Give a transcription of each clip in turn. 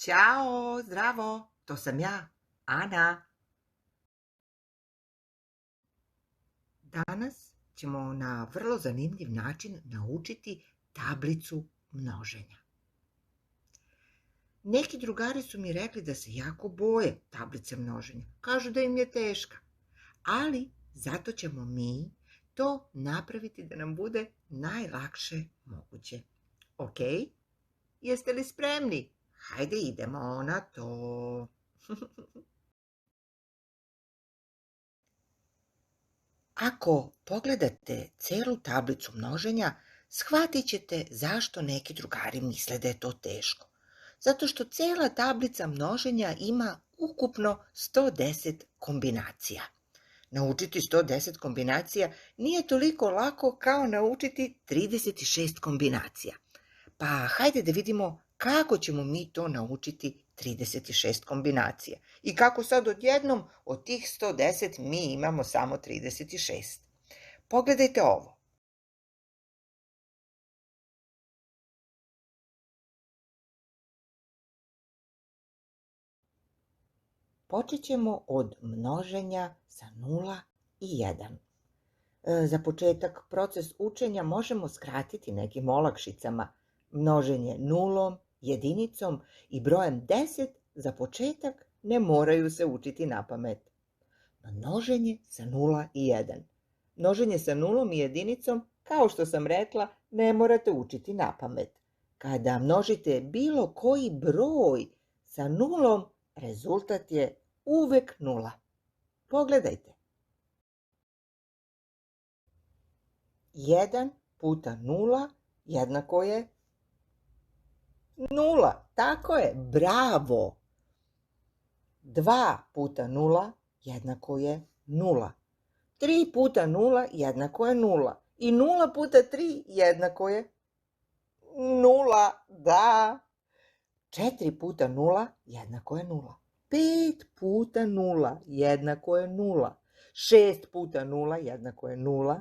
Ćao, zdravo, to sam ja, Ana. Danas ćemo na vrlo zanimljiv način naučiti tablicu množenja. Neki drugari su mi rekli da se jako boje tablice množenja. Kažu da im je teška. Ali zato ćemo mi to napraviti da nam bude najlakše moguće. Ok? Jeste li spremni? Hajde idemo na to. Ako pogledate celu tablicu množenja, shvatit ćete zašto neki drugari misle da je to teško. Zato što cela tablica množenja ima ukupno 110 kombinacija. Naučiti 110 kombinacija nije toliko lako kao naučiti 36 kombinacija. Pa hajde da vidimo kako ćemo mi to naučiti 36 kombinacija i kako sad odjednom od tih 110 mi imamo samo 36. Pogledajte ovo. Počet ćemo od množenja sa 0 i 1. Za početak proces učenja možemo skratiti nekim olakšicama. Množenje nulom, jedinicom i brojem 10 za početak ne moraju se učiti napamet. Množenje sa 0 i 1. Množenje sa nulom i jedinicom, kao što sam rekla, ne morate učiti napamet. Kada množite bilo koji broj sa nulom, rezultat je uvek nula. Pogledajte. 1 puta 0 jednako je 0. Tako je, bravo. 2 puta 0 jednako je 0. 3 puta 0 jednako je 0. I 0 puta 3 jednako je 0. Da. 4 puta 0 jednako je 0. 5 puta 0 jednako je 0. 6 puta 0 jednako je 0.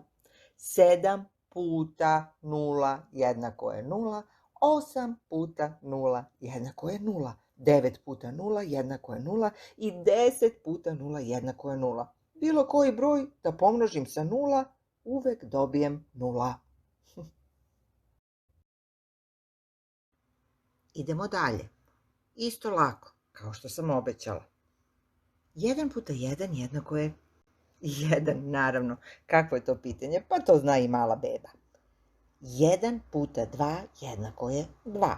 7 puta 0 jednako je 0. 8 puta 0 jednako je 0. 9 puta 0 jednako je 0. I 10 puta 0 jednako je 0. Bilo koji broj da pomnožim sa 0, uvek dobijem 0. Idemo dalje. Isto lako, kao što sam obećala. 1 puta 1 jednako je 1, naravno. Kakvo je to pitanje? Pa to zna i mala beba. 1 puta 2 jednako je 2.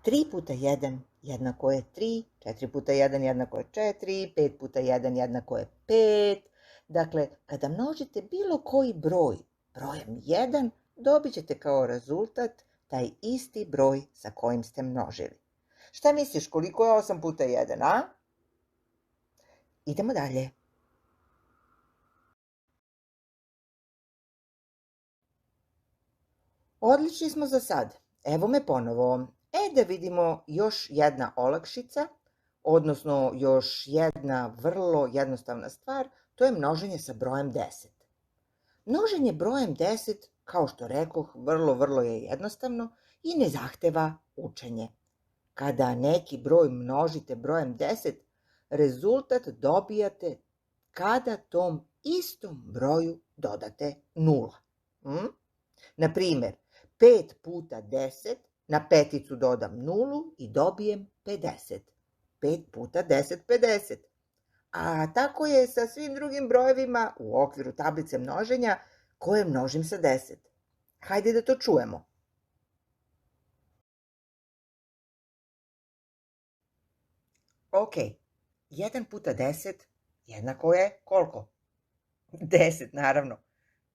3 puta 1 jednako je 3. 4 puta 1 jednako je 4. 5 puta 1 jednako je 5. Dakle, kada množite bilo koji broj brojem 1, dobit ćete kao rezultat taj isti broj sa kojim ste množili. Šta misliš, koliko je 8 puta 1, a? Idemo dalje. Odlični smo za sad. Evo me ponovo. Da vidimo još jedna olakšica, odnosno još jedna vrlo jednostavna stvar, to je množenje sa brojem 10. Množenje brojem 10, kao što rekoh, vrlo je jednostavno i ne zahteva učenje. Kada neki broj množite brojem 10, rezultat dobijate kada tom istom broju dodate 0. Na primjer, 5 puta 10, na peticu dodam 0 i dobijem 50. 5 puta 10, 50. A tako je sa svim drugim brojevima u okviru tablice množenja koje množim sa 10. Hajde da to čujemo. Ok, 1 puta 10 jednako je koliko? 10, naravno.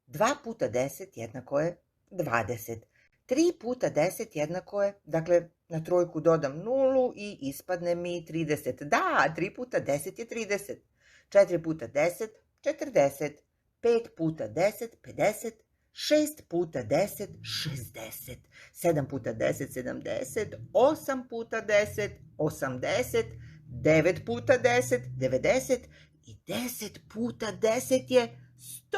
2 puta 10 jednako je 20. 3 puta 10 jednako je, dakle, Na trojku dodam nulu i ispadne mi 30. Da, 3 puta 10 je 30. 4 puta 10, 40. 5 puta 10, 50. 6 puta 10, 60. 7 puta 10, 70. 8 puta 10, 80. 9 puta 10, 90. I 10 puta 10 je 100.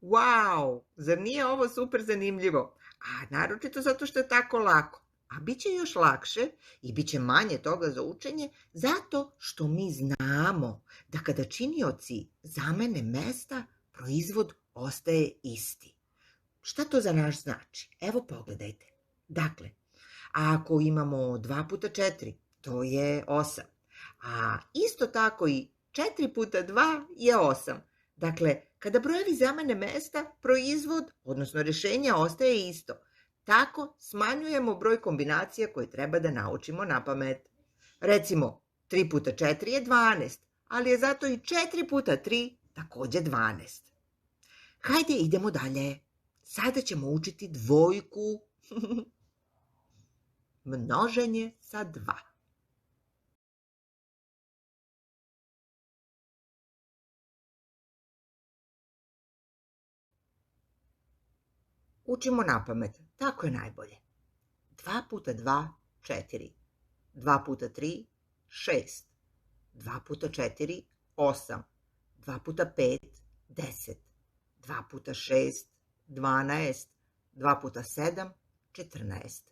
Wow, zar nije ovo super zanimljivo? A naročito zato što je tako lako. A bit će još lakše i bit će manje toga za učenje zato što mi znamo da kada činioci zamene mesta, proizvod ostaje isti. Šta to za nas znači? Evo pogledajte. Dakle, ako imamo 2 puta 4, to je 8. A isto tako i 4 puta 2 je 8. Dakle, kada brojevi zamene mesta, proizvod, odnosno rešenje, ostaje isto. Tako smanjujemo broj kombinacija koje treba da naučimo na pamet. Recimo, 3 puta 4 je 12, ali je zato i 4 puta 3 takođe 12. Hajde, idemo dalje. Sada ćemo učiti dvojku. Množenje sa 2. Učimo na pamet, tako je najbolje. 2 puta 2, 4. 2 puta 3, 6. 2 puta 4, 8. 2 puta 5, 10. 2 puta 6, 12. 2 puta 7, 14.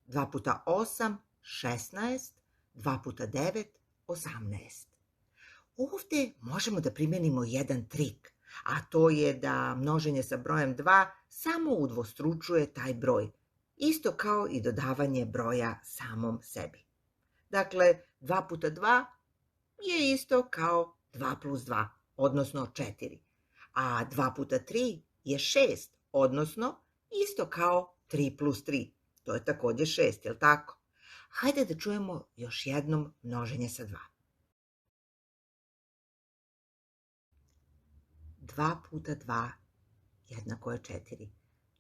2 puta 8, 16. 2 puta 9, 18. Ovde možemo da primenimo jedan trik, a to je da množenje sa brojem 2 samo udvostručuje taj broj, isto kao i dodavanje broja samom sebi. Dakle, 2 puta 2 je isto kao 2 plus 2, odnosno 4, a 2 puta 3 je 6, odnosno isto kao 3 plus 3, to je takođe 6, jel tako? Hajde da čujemo još jednom množenje sa 2. 2 puta 2 jednako je 4.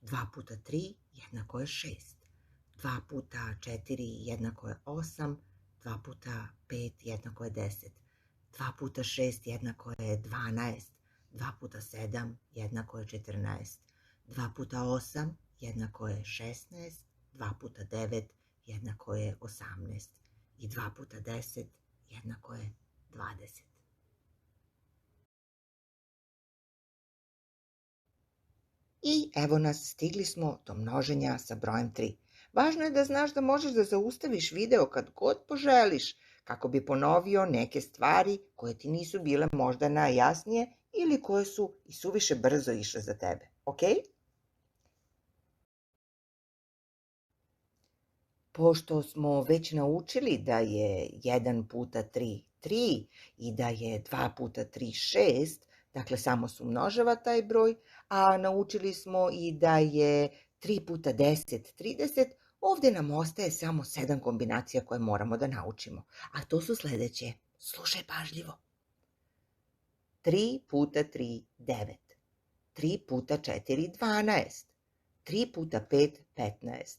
2 puta 3 jednako je 6. 2 puta 4 jednako je 8. 2 puta 5 jednako je 10. 2 puta 6 jednako je 12. 2 puta 7 jednako je 14. 2 puta 8 jednako je 16. 2 puta 9 jednako je 18. I 2 puta 10 jednako je 20. I evo nas, stigli smo do množenja sa brojem 3. Važno je da znaš da možeš da zaustaviš video kad god poželiš, kako bi ponovio neke stvari koje ti nisu bile možda najjasnije ili koje su i suviše brzo išle za tebe. Ok? Pošto smo već naučili da je 1 puta 3 3 i da je 2 puta 3 6, dakle samo se umnožava taj broj, a naučili smo i da je 3 puta 10 30, ovde nam ostaje samo 7 kombinacija koje moramo da naučimo, a to su sledeće. Slušaj pažljivo. 3 puta 3 9, 3 puta 4 12, 3 puta 5 15,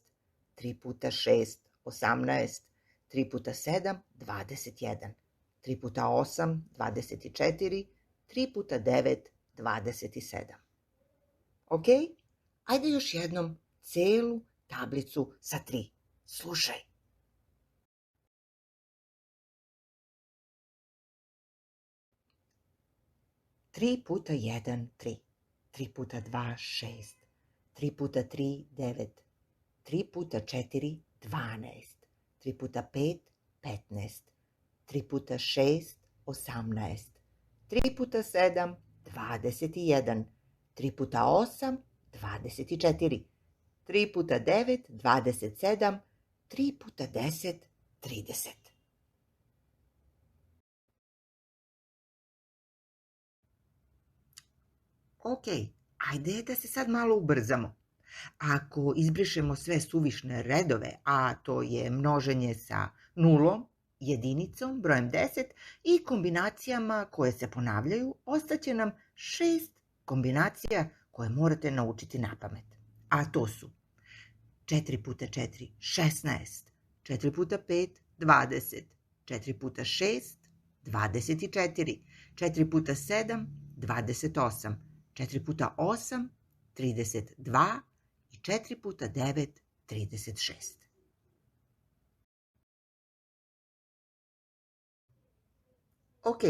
3 puta 6 18, 3 puta 7 21, 3 puta 8 24, 3 puta 9 27. Ok? Ajde još jednom celu tablicu sa 3. Slušaj. 3 puta 1 3, 3 puta 2 6, 3 puta 3 9, 3 puta 4 12, 3 puta 5 15, 3 puta 6 18, 3 puta 7 21, 3 puta 8 24, 3 puta 9 27, 3 puta 10 30. Ok, ajde da se sad malo ubrzamo. Ako izbrišemo sve suvišne redove, a to je množenje sa nulom, jedinicom, brojem 10 i kombinacijama koje se ponavljaju, ostaće nam 6 kombinacija koje morate naučiti napamet. A to su 4 puta 4, 16, 4 puta 5, 20, 4 puta 6, 24, 4 puta 7, 28, 4 puta 8, 32 i 4 puta 9, 36. Ok,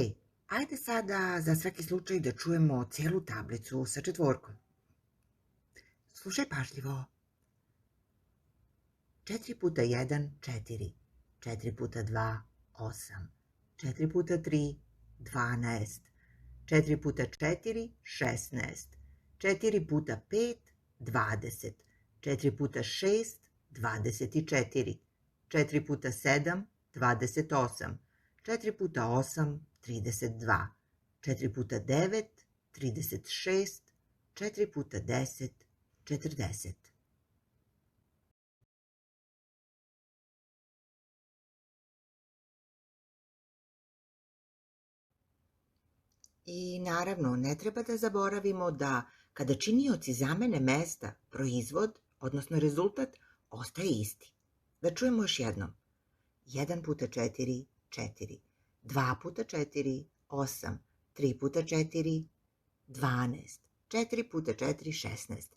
ajde sada za svaki slučaj da čujemo cijelu tablicu sa četvorkom. Slušaj pažljivo. 4 puta 1, 4. 4 puta 2, 8. 4 puta 3, 12. 4 puta 4, 16. 4 puta 5, 20. 4 puta 6, 24. 4 puta 7, 28. 4 puta 8, 32. 4 puta 9, 36. 4 puta 10, 40. I naravno, ne treba da zaboravimo da kada činioci zamene mesta, proizvod, odnosno rezultat, ostaje isti. Da čujemo još jednom. 1 puta 4, 4. 2 puta 4, 8. 3 puta 4, 12. 4 puta 4, 16.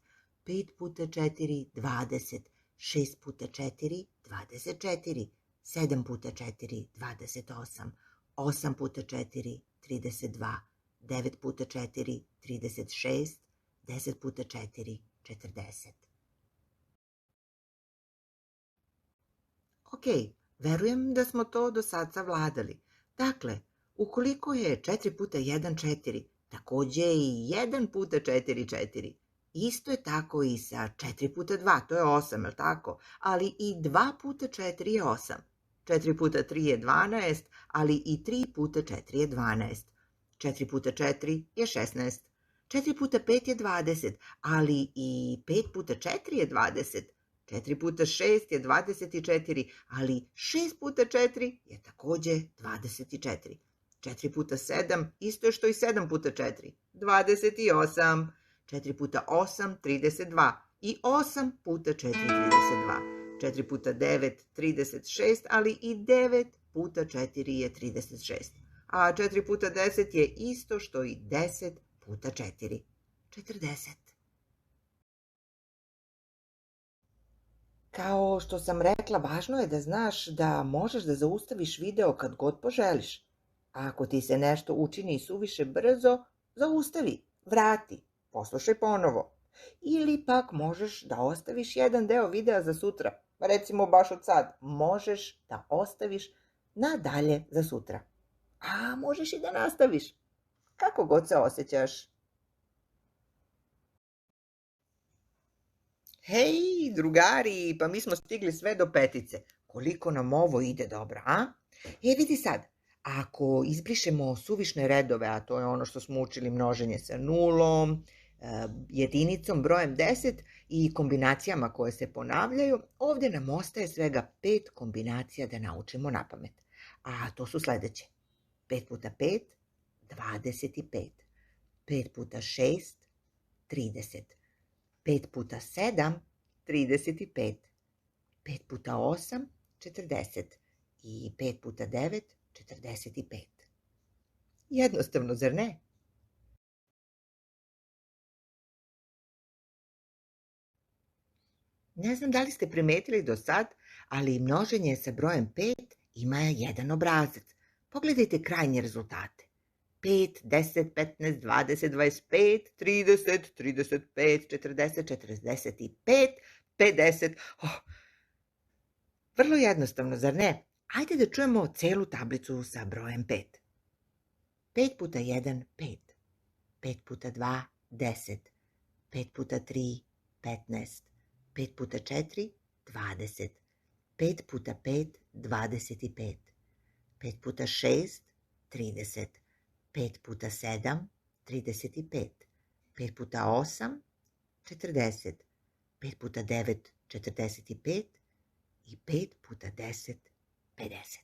5 puta 4, 20. 6 puta 4, 24. 7 puta 4, 28. 8 puta 4, 32. 9 puta 4, 36. 10 puta 4, 40. Ok, verujem da smo to do sad savladali. Dakle, ukoliko je 4 puta 1, 4, takođe i 1 puta 4, 4. Isto je tako i sa 4 puta 2, to je 8, je li tako? Ali i 2 puta 4 je 8. 4 puta 3 je 12, ali i 3 puta 4 je 12. 4 puta 4 je 16. 4 puta 5 je 20, ali i 5 puta 4 je 20. 4 puta 6 je 24, ali 6 puta 4 je takođe 24. 4 puta 7 isto je što i 7 puta 4, 28. 4 puta 8, 32 i 8 puta 4, 32. 4 puta 9, 36, ali i 9 puta 4 je 36. A 4 puta 10 je isto što i 10 puta 4, 40. Kao što sam rekla, važno je da znaš da možeš da zaustaviš video kad god poželiš. A ako ti se nešto učini suviše brzo, zaustavi, vrati, poslušaj ponovo. Ili pak možeš da ostaviš jedan deo videa za sutra. Recimo baš od sad, možeš da ostaviš nadalje za sutra. A možeš i da nastaviš. Kako god se osjećaš. Hej, drugari, pa mi smo stigli sve do petice. Koliko nam ovo ide dobro, a? Vidi sad, ako izbrišemo suvišne redove, a to je ono što smo učili množenje sa nulom, jedinicom, brojem 10 i kombinacijama koje se ponavljaju, ovde nam ostaje svega 5 kombinacija da naučimo napamet. A to su sledeće. 5 puta 5, 25. 5 puta 6, 30. 5 puta 7, 35. 5 puta 8, 40. I 5 puta 9, 45. Jednostavno, zar ne? Ne znam da li ste primetili do sad, ali množenje sa brojem 5 ima jedan obrazac. Pogledajte krajnje rezultate. 5, 10, 15, 20, 25, 30, 35, 40, 45, 50. Vrlo jednostavno, zar ne? Ajde da čujemo celu tablicu sa brojem 5. 5 puta 1, 5. 5 puta 2, 10. 5 puta 3, 15. 5 puta 4, 20. 5 puta 5, 25. 5 puta 6, 30. 5 puta 7, 35. 5 puta 8, 40. 5 puta 9, 45. I 5 puta 10, 50.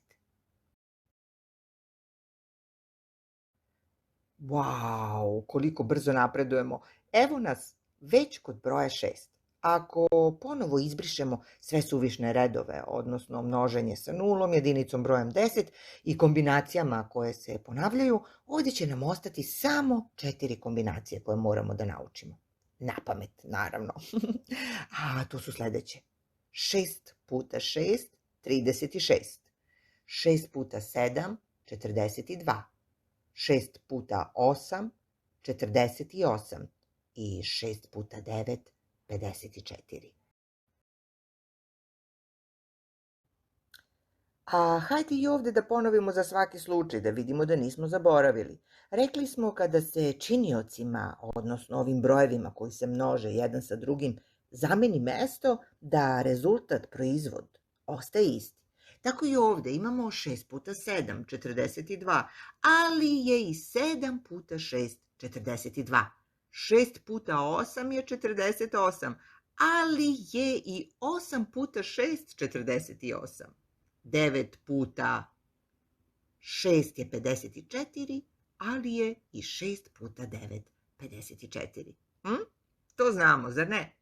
Wow, koliko brzo napredujemo. Evo nas već kod broja 6. Ako ponovo izbrišemo sve suvišne redove, odnosno množenje sa nulom, jedinicom brojem 10 i kombinacijama koje se ponavljaju, ovdje će nam ostati samo 4 kombinacije koje moramo da naučimo. Na pamet, naravno. A to su sledeće. 6 puta 6, 36. 6 puta 7, 42. 6 puta 8, 48 i 6 puta 9, 54. A hajde i ovde da ponovimo za svaki slučaj, da vidimo da nismo zaboravili. Rekli smo kada se činiocima, odnosno ovim brojevima koji se množe jedan sa drugim, zameni mesto, da rezultat, proizvod, ostaje isti. Tako i ovde imamo 6 puta 7, 42, ali je i 7 puta 6, 42. 6 puta 8 je 48, ali je i 8 puta 6, 48. 9 puta 6 je 54, ali je i 6 puta 9 54. To znamo, zar ne?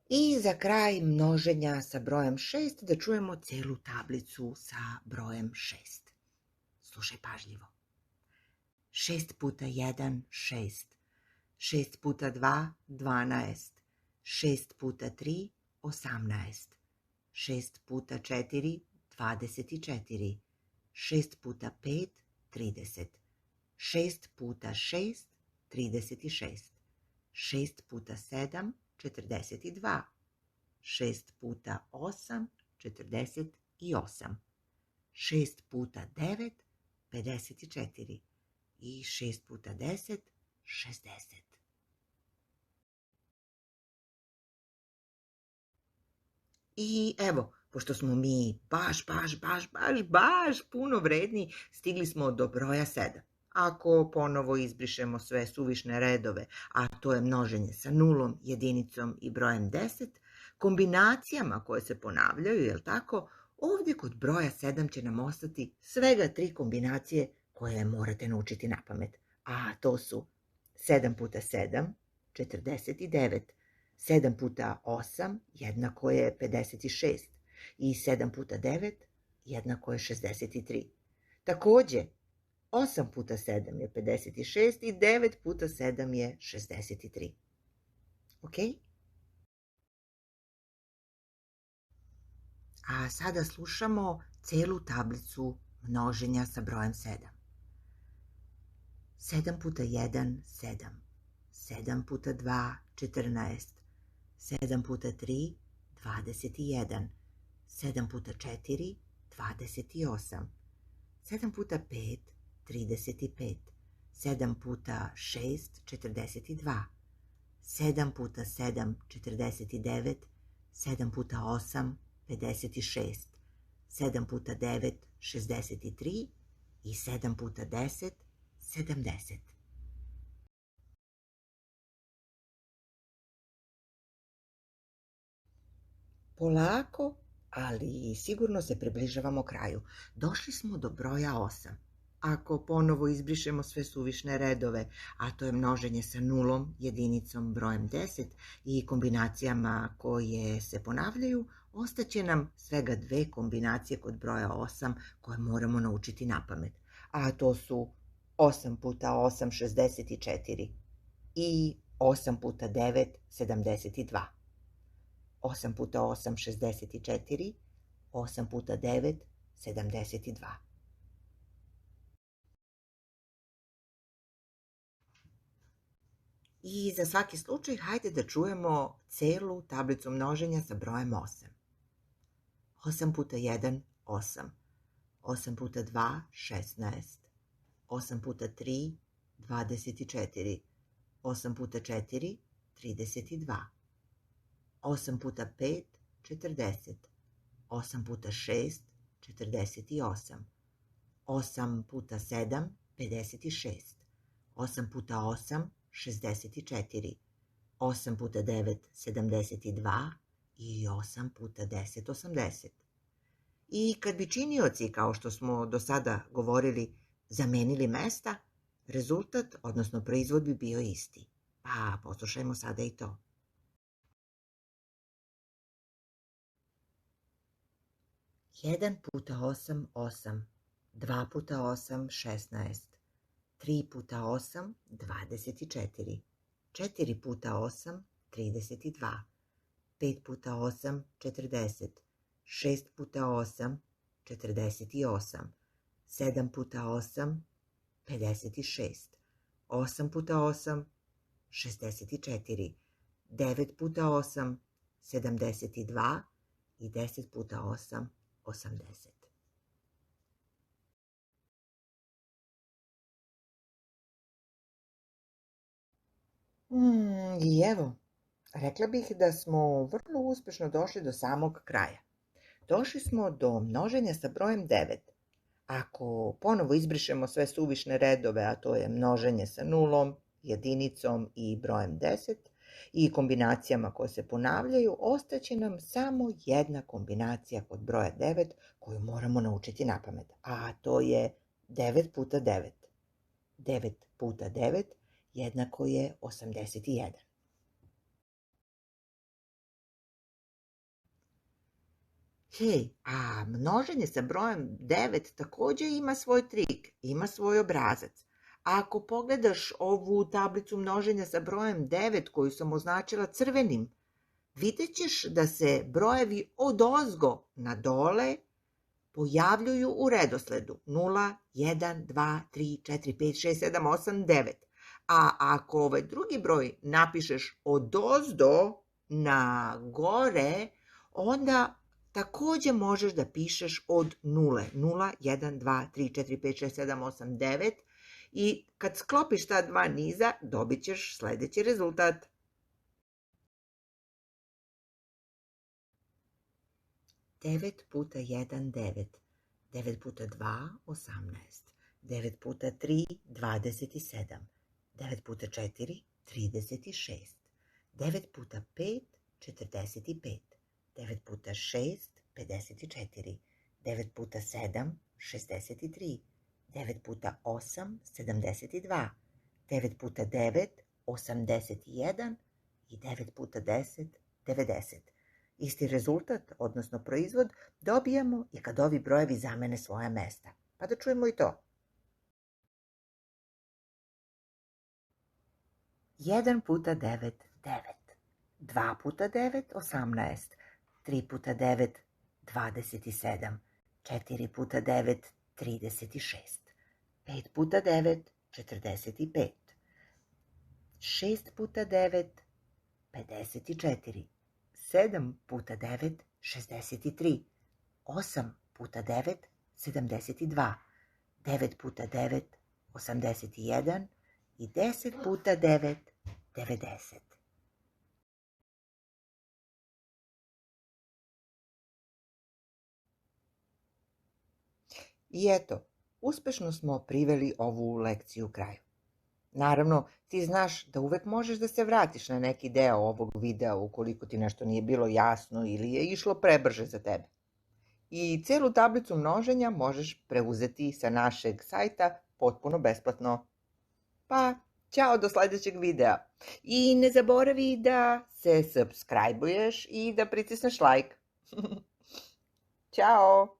I za kraj množenja sa brojem 6 da čujemo celu tablicu sa brojem 6. Slušaj pažljivo. 6 puta 1, 6. 6 puta 2, 12. 6 puta 3, 18. 6 puta 4, 24. 6 puta 5, 30. 6 puta 6, 36. 6 puta 7, 42. 6 puta 8, 48. 6 puta 9, 54. I 6 puta 10, 60. I evo, pošto smo mi baš puno vredni, stigli smo do broja 7. Ako ponovo izbrišemo sve suvišne redove, a to je množenje sa nulom, jedinicom i brojem 10, kombinacijama koje se ponavljaju, jel tako, ovdje kod broja 7 će nam ostati svega 3 kombinacije koje morate naučiti na pamet. A to su 7 puta 7, 49. 7 puta 8 jednako je 56 i 7 puta 9 jednako je 63. Takođe, 8 puta 7 je 56 i 9 puta 7 je 63. Ok? A sada slušamo celu tablicu množenja sa brojem 7. 7 puta 1, 7. 7 puta 2, 14. 7 puta 3, 21. 7 puta 4, 28. 7 puta 5, 35. 7 puta 6, 42. 7 puta 7, 49. 7 puta 8, 56. 7 puta 9, 63. I 7 puta 10, 70. Polako, ali sigurno se približavamo kraju. Došli smo do broja 8. Ako ponovo izbrišemo sve suvišne redove, a to je množenje sa nulom, jedinicom, brojem 10 i kombinacijama koje se ponavljaju, ostaće nam svega 2 kombinacije kod broja 8 koje moramo naučiti na pamet. A to su 8 puta 8, 64 i 8 puta 9, 72. 8 puta 8, 64, 8 puta 9, 72. I za svaki slučaj hajde da čujemo celu tablicu množenja sa brojem 8. 8 puta 1, 8. 8 puta 2, 16. 8 puta 3, 24. 8 puta 4, 32. 8 puta 5, 40. 8 puta 6, 48. 8 puta 7, 56. 8 puta 8, 64. 8 puta 9, 72. i 8 puta 10, 80. I kad bi činioci, kao što smo do sada govorili, zamenili mesta, rezultat, odnosno proizvod bi bio isti. Pa poslušajmo sada i to. 1 puta 8, 8. 2 puta 8, 16. 3 puta 8, 24. 4 puta 8, 32. 5 puta 8, 40. 6 puta 8, 48. 7 puta 8, 56. 8 puta 8, 64. 9 puta 8, 72. I 10 puta 8, 80. I evo, rekla bih da smo vrlo uspešno došli do samog kraja. Došli smo do množenja sa brojem 9. Ako ponovo izbrišemo sve suvišne redove, a to je množenje sa nulom, jedinicom i brojem 10 i kombinacijama koje se ponavljaju, ostaće nam samo jedna kombinacija kod broja 9 koju moramo naučiti napamet, a to je 9 puta 9. 9 puta 9 jednako je 81. Hej, a množenje sa brojem 9 takođe ima svoj trik, ima svoj obrazac. A ako pogledaš ovu tablicu množenja sa brojem 9 koju sam označila crvenim, vidjet ćeš da se brojevi odozgo na dole pojavljuju u redosledu 0, 1, 2, 3, 4, 5, 6, 7, 8, 9. A ako ovaj drugi broj napišeš odozdo na gore, onda takođe možeš da pišeš od nule. 0, 1, 2, 3, 4, 5, 6, 7, 8, 9. I kad sklopiš ta dva niza, dobit ćeš sledeći rezultat. 9 puta 1, 9. 9 puta 2, 18. 9 puta 3, 27. 9 puta 4, 36. 9 puta 5, 45. 9 puta 6, 54. 9 puta 7, 63. 9 puta 8, 72. 9 puta 9, 81. I 9 puta 10, 90. Isti rezultat, odnosno proizvod, dobijamo i kad ovi brojevi zamene svoja mesta. Pa da čujemo i to. 1 puta 9, 9. 2 puta 9, 18. 3 puta 9, 27. 4 puta 9, 36. 5 puta 9, 45. 6 puta 9, 54. 7 puta 9, 63. 8 puta 9, 72. 9 puta 9, 81. I 10 puta 9, 90. I eto, uspešno smo priveli ovu lekciju kraju. Naravno, ti znaš da uvek možeš da se vratiš na neki deo ovog videa ukoliko ti nešto nije bilo jasno ili je išlo prebrže za tebe. I celu tablicu množenja možeš preuzeti sa našeg sajta potpuno besplatno. Pa, ćao do sledećeg videa. I ne zaboravi da se subscribe-uješ i da pritisneš like. Ćao!